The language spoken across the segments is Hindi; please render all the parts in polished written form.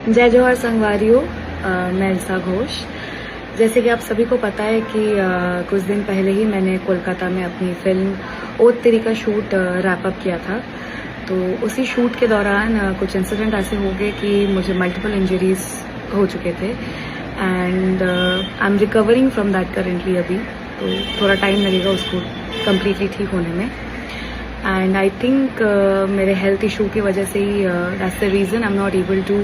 जय जौहर संगवारियों, मैं इल्सा घोष। जैसे कि आप सभी को पता है कि कुछ दिन पहले ही मैंने कोलकाता में अपनी फिल्म ओ तेरी का शूट रैप अप किया था। तो उसी शूट के दौरान कुछ इंसिडेंट ऐसे हो गए कि मुझे मल्टीपल इंजरीज हो चुके थे and I am recovering from that currently अभी। तो थोड़ा टाइम लगेगा उसको कम्प्लीटली ठीक होने में। एंड आई थिंक मेरे हेल्थ इशू की वजह से ही that's the reason I am not able to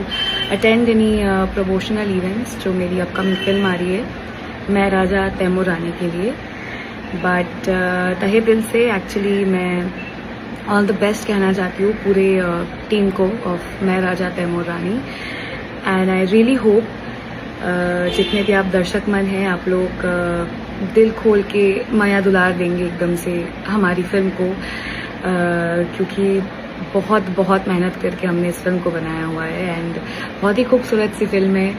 attend any promotional events जो मेरी अपकमिंग फिल्म आ रही है मैं राजा तैमूर रानी के लिए। बट तहे दिल से एक्चुअली मैं ऑल द बेस्ट कहना चाहती हूँ पूरे टीम को ऑफ मैं राजा तैमूर रानी। एंड आई रियली होप जितने भी आप दर्शक मन हैं आप लोग दिल खोल के माया दुलार देंगे एकदम से हमारी फिल्म को, क्योंकि बहुत बहुत मेहनत करके हमने इस फिल्म को बनाया हुआ है एंड बहुत ही खूबसूरत सी फिल्म है।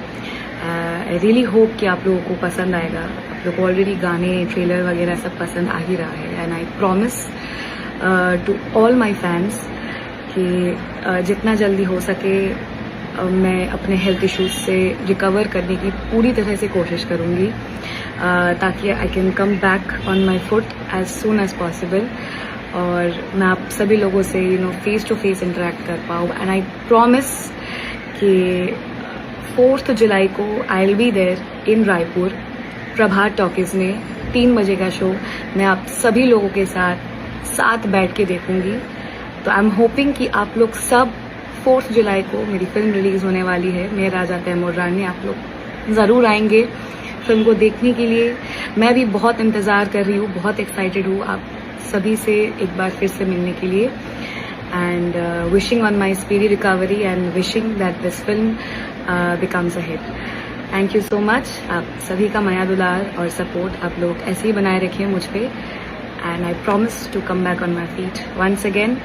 आई रियली होप कि आप लोगों को पसंद आएगा। आप लोग को ऑलरेडी गाने ट्रेलर वगैरह सब पसंद आ ही रहा है and I promise to all my fans कि जितना जल्दी हो सके मैं अपने हेल्थ इश्यूज से रिकवर करने की पूरी तरह से कोशिश करूँगी ताकि I can come back on my foot as soon as possible और मैं आप सभी लोगों से फेस टू फेस इंटरेक्ट कर पाऊँ। एंड आई प्रॉमिस कि 4 जुलाई को I will be there in Raipur Prabhat talkies में 3 बजे का शो मैं आप सभी लोगों के साथ बैठ के देखूंगी। तो आई एम होपिंग कि आप लोग सब 4 जुलाई को मेरी फिल्म रिलीज होने वाली है मैं राजा तैमूर रानी, आप लोग ज़रूर आएंगे फिल्म को देखने के लिए। मैं भी बहुत इंतज़ार कर रही हूँ, बहुत एक्साइटेड हूँ आप सभी से एक बार फिर से मिलने के लिए। And wishing on my speedy recovery and wishing that this film becomes a hit. Thank you so much. आप सभी का माया दुलार और सपोर्ट आप लोग ऐसे ही बनाए रखिए मुझ पे and I promise to come back on my feet once again.